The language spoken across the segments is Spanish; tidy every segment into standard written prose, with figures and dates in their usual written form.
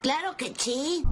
Claro que sí.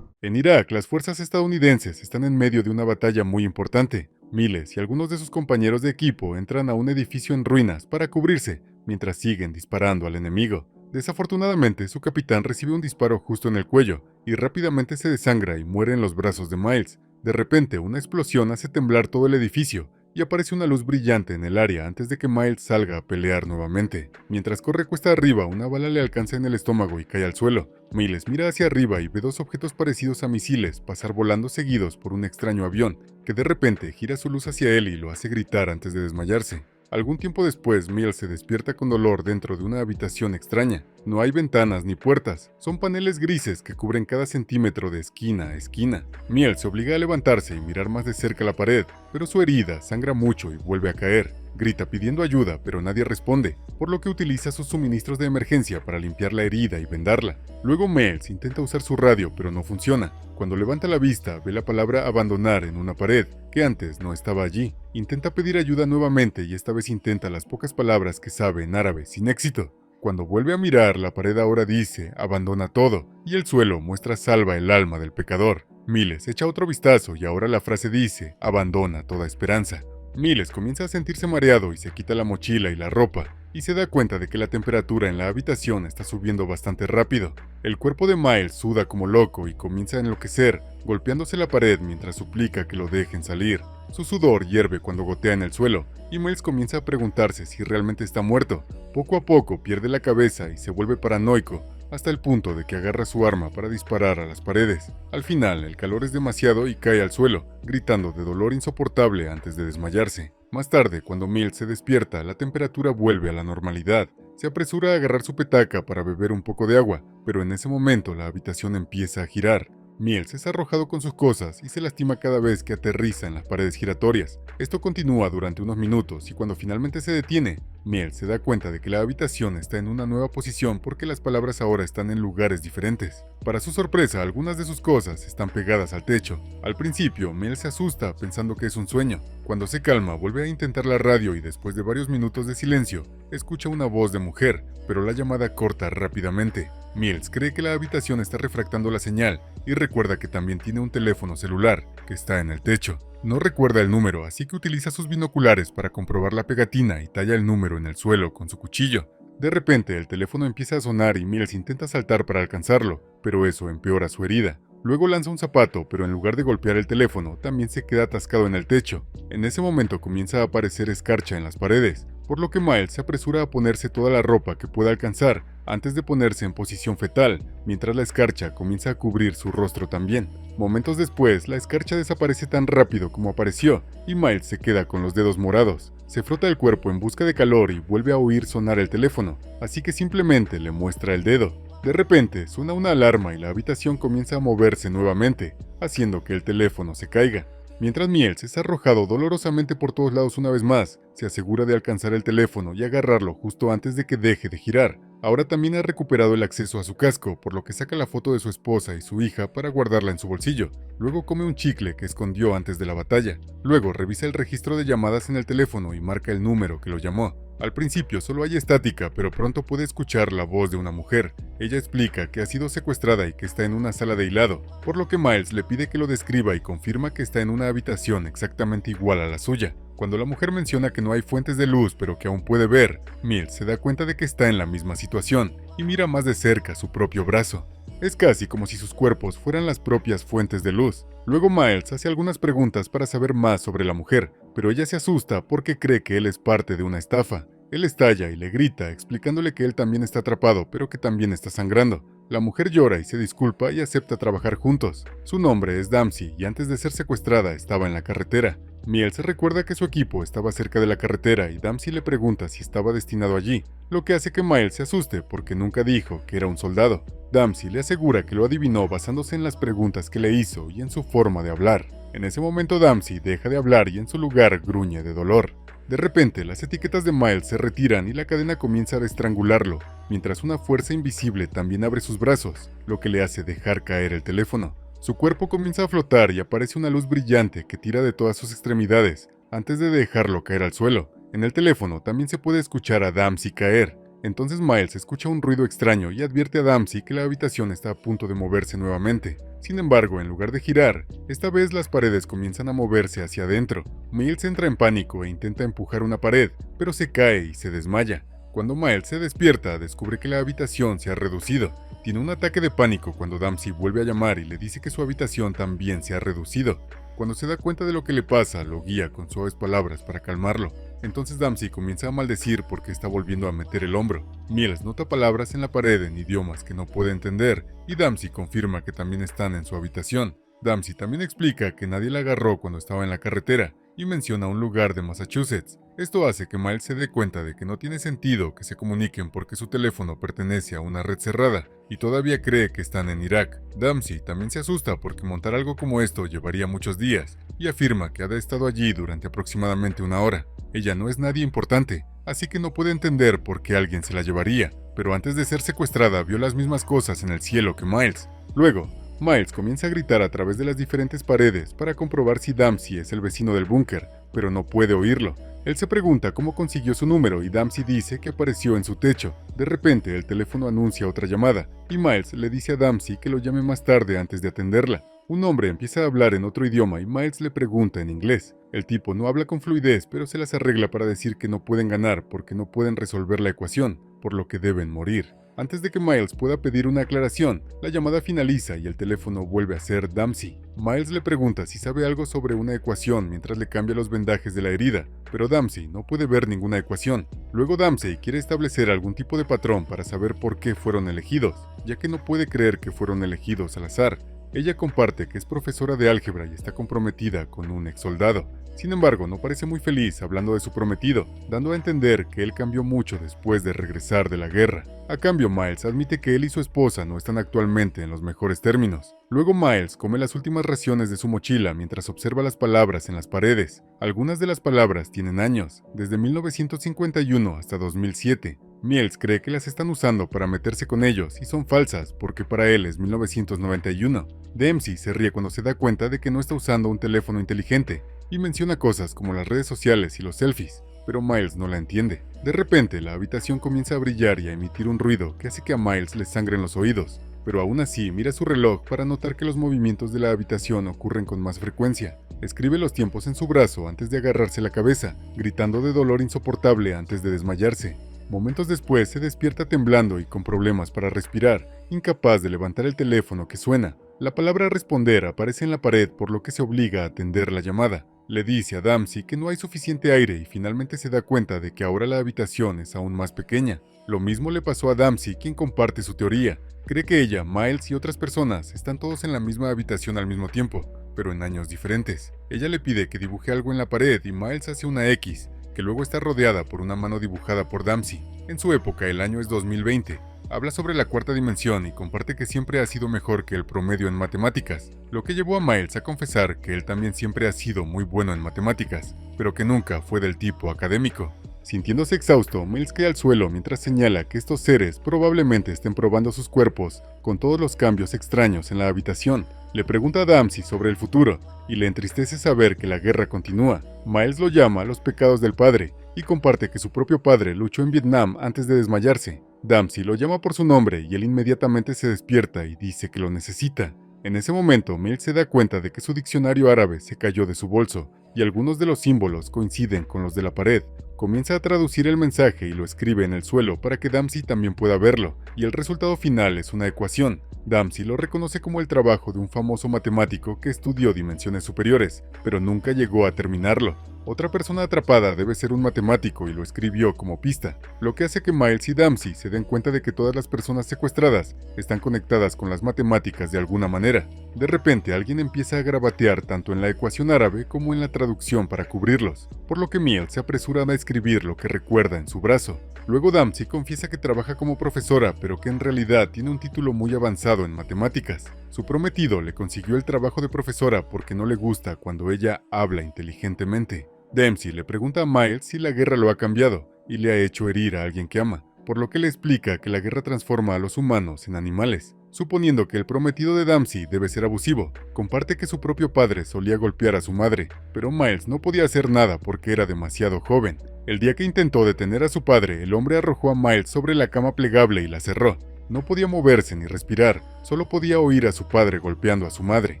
En Irak, las fuerzas estadounidenses están en medio de una batalla muy importante. Miles y algunos de sus compañeros de equipo entran a un edificio en ruinas para cubrirse, mientras siguen disparando al enemigo. Desafortunadamente, su capitán recibe un disparo justo en el cuello, y rápidamente se desangra y muere en los brazos de Miles. De repente, una explosión hace temblar todo el edificio, y aparece una luz brillante en el área antes de que Miles salga a pelear nuevamente. Mientras corre cuesta arriba, una bala le alcanza en el estómago y cae al suelo. Miles mira hacia arriba y ve dos objetos parecidos a misiles pasar volando seguidos por un extraño avión, que de repente gira su luz hacia él y lo hace gritar antes de desmayarse. Algún tiempo después, Miles se despierta con dolor dentro de una habitación extraña. No hay ventanas ni puertas, son paneles grises que cubren cada centímetro de esquina a esquina. Miles se obliga a levantarse y mirar más de cerca la pared, pero su herida sangra mucho y vuelve a caer. Grita pidiendo ayuda, pero nadie responde, por lo que utiliza sus suministros de emergencia para limpiar la herida y vendarla. Luego Miles intenta usar su radio, pero no funciona. Cuando levanta la vista, ve la palabra abandonar en una pared, que antes no estaba allí. Intenta pedir ayuda nuevamente y esta vez intenta las pocas palabras que sabe en árabe, sin éxito. Cuando vuelve a mirar, la pared ahora dice abandona todo, y el suelo muestra salva el alma del pecador. Miles echa otro vistazo y ahora la frase dice abandona toda esperanza. Miles comienza a sentirse mareado y se quita la mochila y la ropa, y se da cuenta de que la temperatura en la habitación está subiendo bastante rápido. El cuerpo de Miles suda como loco y comienza a enloquecer, golpeándose la pared mientras suplica que lo dejen salir. Su sudor hierve cuando gotea en el suelo, y Miles comienza a preguntarse si realmente está muerto. Poco a poco pierde la cabeza y se vuelve paranoico, hasta el punto de que agarra su arma para disparar a las paredes. Al final, el calor es demasiado y cae al suelo, gritando de dolor insoportable antes de desmayarse. Más tarde, cuando Miles se despierta, la temperatura vuelve a la normalidad. Se apresura a agarrar su petaca para beber un poco de agua, pero en ese momento la habitación empieza a girar. Miles es arrojado con sus cosas y se lastima cada vez que aterriza en las paredes giratorias. Esto continúa durante unos minutos y cuando finalmente se detiene, Miles se da cuenta de que la habitación está en una nueva posición porque las palabras ahora están en lugares diferentes. Para su sorpresa, algunas de sus cosas están pegadas al techo. Al principio, Miles se asusta pensando que es un sueño. Cuando se calma, vuelve a intentar la radio y después de varios minutos de silencio, escucha una voz de mujer, pero la llamada corta rápidamente. Miles cree que la habitación está refractando la señal y recuerda que también tiene un teléfono celular que está en el techo. No recuerda el número, así que utiliza sus binoculares para comprobar la pegatina y talla el número en el suelo con su cuchillo. De repente, el teléfono empieza a sonar y Miles intenta saltar para alcanzarlo, pero eso empeora su herida. Luego lanza un zapato, pero en lugar de golpear el teléfono, también se queda atascado en el techo. En ese momento comienza a aparecer escarcha en las paredes, por lo que Miles se apresura a ponerse toda la ropa que pueda alcanzar antes de ponerse en posición fetal, mientras la escarcha comienza a cubrir su rostro también. Momentos después, la escarcha desaparece tan rápido como apareció, y Miles se queda con los dedos morados. Se frota el cuerpo en busca de calor y vuelve a oír sonar el teléfono, así que simplemente le muestra el dedo. De repente, suena una alarma y la habitación comienza a moverse nuevamente, haciendo que el teléfono se caiga. Mientras Miles es arrojado dolorosamente por todos lados una vez más, se asegura de alcanzar el teléfono y agarrarlo justo antes de que deje de girar. Ahora también ha recuperado el acceso a su casco, por lo que saca la foto de su esposa y su hija para guardarla en su bolsillo. Luego come un chicle que escondió antes de la batalla. Luego revisa el registro de llamadas en el teléfono y marca el número que lo llamó. Al principio solo hay estática, pero pronto puede escuchar la voz de una mujer. Ella explica que ha sido secuestrada y que está en una sala de hilado, por lo que Miles le pide que lo describa y confirma que está en una habitación exactamente igual a la suya. Cuando la mujer menciona que no hay fuentes de luz pero que aún puede ver, Miles se da cuenta de que está en la misma situación y mira más de cerca su propio brazo. Es casi como si sus cuerpos fueran las propias fuentes de luz. Luego Miles hace algunas preguntas para saber más sobre la mujer, pero ella se asusta porque cree que él es parte de una estafa. Él estalla y le grita, explicándole que él también está atrapado, pero que también está sangrando. La mujer llora y se disculpa y acepta trabajar juntos. Su nombre es Dempsey y antes de ser secuestrada estaba en la carretera. Miles recuerda que su equipo estaba cerca de la carretera y Dempsey le pregunta si estaba destinado allí, lo que hace que Miles se asuste porque nunca dijo que era un soldado. Dempsey le asegura que lo adivinó basándose en las preguntas que le hizo y en su forma de hablar. En ese momento Dempsey deja de hablar y en su lugar gruñe de dolor. De repente, las etiquetas de Miles se retiran y la cadena comienza a estrangularlo, mientras una fuerza invisible también abre sus brazos, lo que le hace dejar caer el teléfono. Su cuerpo comienza a flotar y aparece una luz brillante que tira de todas sus extremidades, antes de dejarlo caer al suelo. En el teléfono también se puede escuchar a Dempsey caer. Entonces Miles escucha un ruido extraño y advierte a Dempsey que la habitación está a punto de moverse nuevamente. Sin embargo, en lugar de girar, esta vez las paredes comienzan a moverse hacia adentro. Miles entra en pánico e intenta empujar una pared, pero se cae y se desmaya. Cuando Miles se despierta, descubre que la habitación se ha reducido. Tiene un ataque de pánico cuando Dempsey vuelve a llamar y le dice que su habitación también se ha reducido. Cuando se da cuenta de lo que le pasa, lo guía con suaves palabras para calmarlo. Entonces Dempsey comienza a maldecir porque está volviendo a meter el hombro. Miles nota palabras en la pared en idiomas que no puede entender, y Dempsey confirma que también están en su habitación. Dempsey también explica que nadie la agarró cuando estaba en la carretera, y menciona un lugar de Massachusetts. Esto hace que Miles se dé cuenta de que no tiene sentido que se comuniquen porque su teléfono pertenece a una red cerrada, y todavía cree que están en Irak. Dempsey también se asusta porque montar algo como esto llevaría muchos días, y afirma que ha estado allí durante aproximadamente una hora. Ella no es nadie importante, así que no puede entender por qué alguien se la llevaría, pero antes de ser secuestrada vio las mismas cosas en el cielo que Miles. Luego, Miles comienza a gritar a través de las diferentes paredes para comprobar si Dempsey es el vecino del búnker, pero no puede oírlo. Él se pregunta cómo consiguió su número y Dempsey dice que apareció en su techo. De repente, el teléfono anuncia otra llamada, y Miles le dice a Dempsey que lo llame más tarde antes de atenderla. Un hombre empieza a hablar en otro idioma y Miles le pregunta en inglés. El tipo no habla con fluidez, pero se las arregla para decir que no pueden ganar porque no pueden resolver la ecuación, por lo que deben morir. Antes de que Miles pueda pedir una aclaración, la llamada finaliza y el teléfono vuelve a ser Dempsey. Miles le pregunta si sabe algo sobre una ecuación mientras le cambia los vendajes de la herida, pero Dempsey no puede ver ninguna ecuación. Luego Dempsey quiere establecer algún tipo de patrón para saber por qué fueron elegidos, ya que no puede creer que fueron elegidos al azar. Ella comparte que es profesora de álgebra y está comprometida con un ex soldado. Sin embargo, no parece muy feliz hablando de su prometido, dando a entender que él cambió mucho después de regresar de la guerra. A cambio, Miles admite que él y su esposa no están actualmente en los mejores términos. Luego Miles come las últimas raciones de su mochila mientras observa las palabras en las paredes. Algunas de las palabras tienen años, desde 1951 hasta 2007. Miles cree que las están usando para meterse con ellos y son falsas porque para él es 1991. Dempsey se ríe cuando se da cuenta de que no está usando un teléfono inteligente y menciona cosas como las redes sociales y los selfies, pero Miles no la entiende. De repente, la habitación comienza a brillar y a emitir un ruido que hace que a Miles le sangren los oídos, pero aún así mira su reloj para notar que los movimientos de la habitación ocurren con más frecuencia. Escribe los tiempos en su brazo antes de agarrarse la cabeza, gritando de dolor insoportable antes de desmayarse. Momentos después se despierta temblando y con problemas para respirar, incapaz de levantar el teléfono que suena. La palabra responder aparece en la pared por lo que se obliga a atender la llamada. Le dice a Dempsey que no hay suficiente aire y finalmente se da cuenta de que ahora la habitación es aún más pequeña. Lo mismo le pasó a Dempsey, quien comparte su teoría. Cree que ella, Miles y otras personas están todos en la misma habitación al mismo tiempo, pero en años diferentes. Ella le pide que dibuje algo en la pared y Miles hace una X, que luego está rodeada por una mano dibujada por Dempsey. En su época, el año es 2020. Habla sobre la cuarta dimensión y comparte que siempre ha sido mejor que el promedio en matemáticas, lo que llevó a Miles a confesar que él también siempre ha sido muy bueno en matemáticas, pero que nunca fue del tipo académico. Sintiéndose exhausto, Miles cae al suelo mientras señala que estos seres probablemente estén probando sus cuerpos con todos los cambios extraños en la habitación. Le pregunta a Dempsey sobre el futuro y le entristece saber que la guerra continúa. Miles lo llama los pecados del padre y comparte que su propio padre luchó en Vietnam antes de desmayarse. Dempsey lo llama por su nombre y él inmediatamente se despierta y dice que lo necesita. En ese momento, Miles se da cuenta de que su diccionario árabe se cayó de su bolso y algunos de los símbolos coinciden con los de la pared. Comienza a traducir el mensaje y lo escribe en el suelo para que Dempsey también pueda verlo, y el resultado final es una ecuación. Dempsey lo reconoce como el trabajo de un famoso matemático que estudió dimensiones superiores, pero nunca llegó a terminarlo. Otra persona atrapada debe ser un matemático y lo escribió como pista, lo que hace que Miles y Dempsey se den cuenta de que todas las personas secuestradas están conectadas con las matemáticas de alguna manera. De repente alguien empieza a grabatear tanto en la ecuación árabe como en la traducción para cubrirlos, por lo que Miles se apresura a escribir lo que recuerda en su brazo. Luego Dempsey confiesa que trabaja como profesora, pero que en realidad tiene un título muy avanzado en matemáticas. Su prometido le consiguió el trabajo de profesora porque no le gusta cuando ella habla inteligentemente. Dempsey le pregunta a Miles si la guerra lo ha cambiado y le ha hecho herir a alguien que ama, por lo que le explica que la guerra transforma a los humanos en animales. suponiendo que el prometido de Dempsey debe ser abusivo. Comparte que su propio padre solía golpear a su madre, pero Miles no podía hacer nada porque era demasiado joven. El día que intentó detener a su padre, el hombre arrojó a Miles sobre la cama plegable y la cerró. No podía moverse ni respirar, solo podía oír a su padre golpeando a su madre.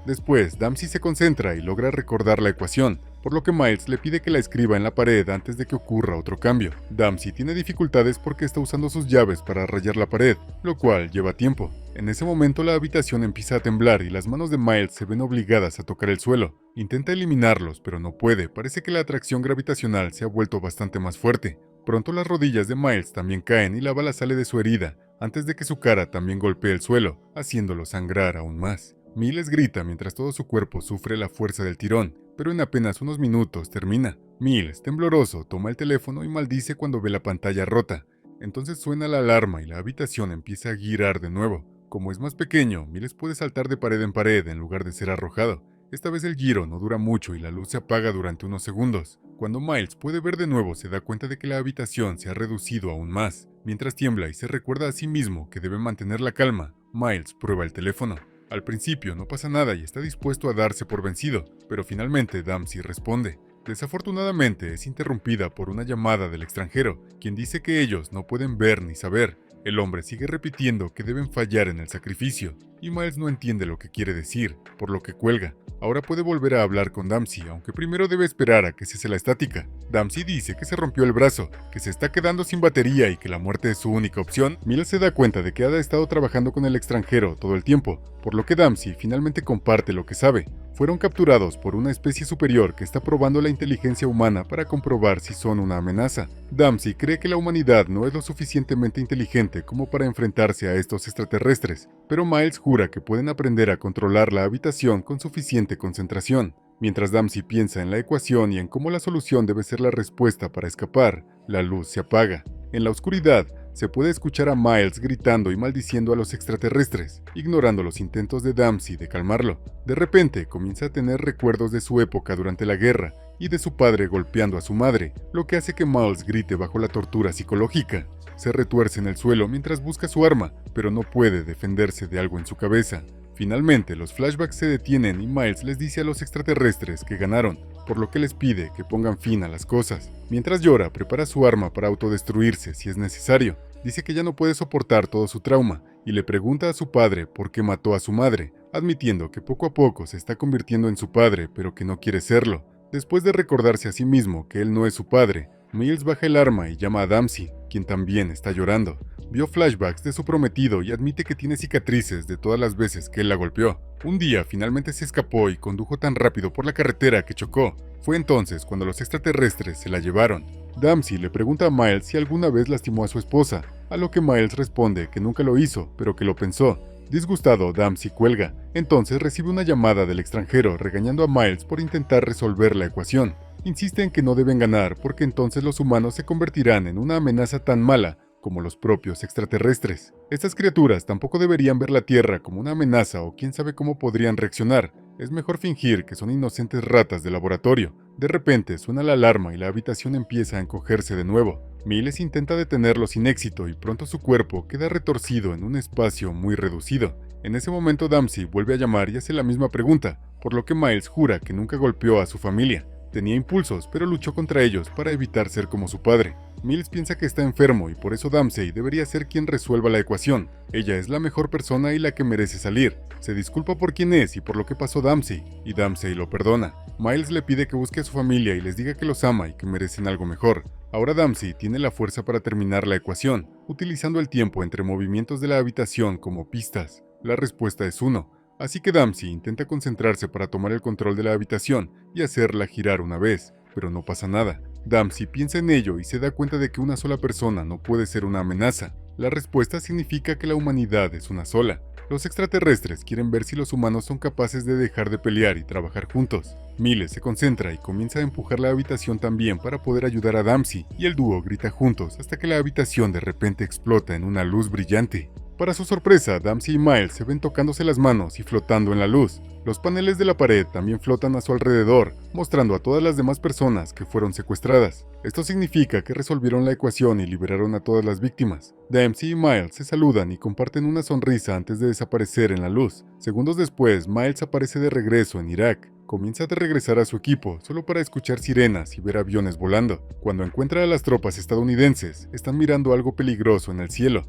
Después, Dempsey se concentra y logra recordar la ecuación, por lo que Miles le pide que la escriba en la pared antes de que ocurra otro cambio. Dempsey tiene dificultades porque está usando sus llaves para rayar la pared, lo cual lleva tiempo. En ese momento la habitación empieza a temblar y las manos de Miles se ven obligadas a tocar el suelo. Intenta eliminarlos, pero no puede, parece que la atracción gravitacional se ha vuelto bastante más fuerte. Pronto las rodillas de Miles también caen y la bala sale de su herida, antes de que su cara también golpee el suelo, haciéndolo sangrar aún más. Miles grita mientras todo su cuerpo sufre la fuerza del tirón, pero en apenas unos minutos termina. Miles, tembloroso, toma el teléfono y maldice cuando ve la pantalla rota. Entonces suena la alarma y la habitación empieza a girar de nuevo. Como es más pequeño, Miles puede saltar de pared en pared en lugar de ser arrojado. Esta vez el giro no dura mucho y la luz se apaga durante unos segundos. Cuando Miles puede ver de nuevo, se da cuenta de que la habitación se ha reducido aún más. Mientras tiembla y se recuerda a sí mismo que debe mantener la calma, Miles prueba el teléfono. Al principio no pasa nada y está dispuesto a darse por vencido, pero finalmente Dempsey responde. Desafortunadamente es interrumpida por una llamada del extranjero, quien dice que ellos no pueden ver ni saber. El hombre sigue repitiendo que deben fallar en el sacrificio, y Miles no entiende lo que quiere decir, por lo que cuelga. Ahora puede volver a hablar con Dempsey, aunque primero debe esperar a que cese la estática. Dempsey dice que se rompió el brazo, que se está quedando sin batería y que la muerte es su única opción. Miles se da cuenta de que Ada ha estado trabajando con el extranjero todo el tiempo, por lo que Dempsey finalmente comparte lo que sabe. Fueron capturados por una especie superior que está probando la inteligencia humana para comprobar si son una amenaza. Dempsey cree que la humanidad no es lo suficientemente inteligente como para enfrentarse a estos extraterrestres, pero Miles jura que pueden aprender a controlar la habitación con suficiente concentración. Mientras Dempsey piensa en la ecuación y en cómo la solución debe ser la respuesta para escapar, la luz se apaga. En la oscuridad, se puede escuchar a Miles gritando y maldiciendo a los extraterrestres, ignorando los intentos de Dempsey de calmarlo. De repente, comienza a tener recuerdos de su época durante la guerra y de su padre golpeando a su madre, lo que hace que Miles grite bajo la tortura psicológica. Se retuerce en el suelo mientras busca su arma, pero no puede defenderse de algo en su cabeza. Finalmente, los flashbacks se detienen y Miles les dice a los extraterrestres que ganaron, por lo que les pide que pongan fin a las cosas. Mientras llora, prepara su arma para autodestruirse si es necesario. Dice que ya no puede soportar todo su trauma y le pregunta a su padre por qué mató a su madre, admitiendo que poco a poco se está convirtiendo en su padre, pero que no quiere serlo. Después de recordarse a sí mismo que él no es su padre, Miles baja el arma y llama a Dempsey, quien también está llorando. Vio flashbacks de su prometido y admite que tiene cicatrices de todas las veces que él la golpeó. Un día finalmente se escapó y condujo tan rápido por la carretera que chocó. Fue entonces cuando los extraterrestres se la llevaron. Dempsey le pregunta a Miles si alguna vez lastimó a su esposa, a lo que Miles responde que nunca lo hizo, pero que lo pensó. Disgustado, Dempsey cuelga. Entonces recibe una llamada del extranjero regañando a Miles por intentar resolver la ecuación. Insiste en que no deben ganar porque entonces los humanos se convertirán en una amenaza tan mala como los propios extraterrestres. Estas criaturas tampoco deberían ver la Tierra como una amenaza o quién sabe cómo podrían reaccionar. Es mejor fingir que son inocentes ratas de laboratorio. De repente suena la alarma y la habitación empieza a encogerse de nuevo. Miles intenta detenerlo sin éxito y pronto su cuerpo queda retorcido en un espacio muy reducido. En ese momento Dempsey vuelve a llamar y hace la misma pregunta, por lo que Miles jura que nunca golpeó a su familia. Tenía impulsos, pero luchó contra ellos para evitar ser como su padre. Miles piensa que está enfermo y por eso Dempsey debería ser quien resuelva la ecuación. Ella es la mejor persona y la que merece salir. Se disculpa por quién es y por lo que pasó Dempsey, y Dempsey lo perdona. Miles le pide que busque a su familia y les diga que los ama y que merecen algo mejor. Ahora Dempsey tiene la fuerza para terminar la ecuación, utilizando el tiempo entre movimientos de la habitación como pistas. La respuesta es 1. Así que Dempsey intenta concentrarse para tomar el control de la habitación y hacerla girar una vez, pero no pasa nada. Dempsey piensa en ello y se da cuenta de que una sola persona no puede ser una amenaza. La respuesta significa que la humanidad es una sola. Los extraterrestres quieren ver si los humanos son capaces de dejar de pelear y trabajar juntos. Miles se concentra y comienza a empujar la habitación también para poder ayudar a Dempsey, y el dúo grita juntos hasta que la habitación de repente explota en una luz brillante. Para su sorpresa, Dempsey y Miles se ven tocándose las manos y flotando en la luz. Los paneles de la pared también flotan a su alrededor, mostrando a todas las demás personas que fueron secuestradas. Esto significa que resolvieron la ecuación y liberaron a todas las víctimas. Dempsey y Miles se saludan y comparten una sonrisa antes de desaparecer en la luz. Segundos después, Miles aparece de regreso en Irak. Comienza a regresar a su equipo, solo para escuchar sirenas y ver aviones volando. Cuando encuentra a las tropas estadounidenses, están mirando algo peligroso en el cielo.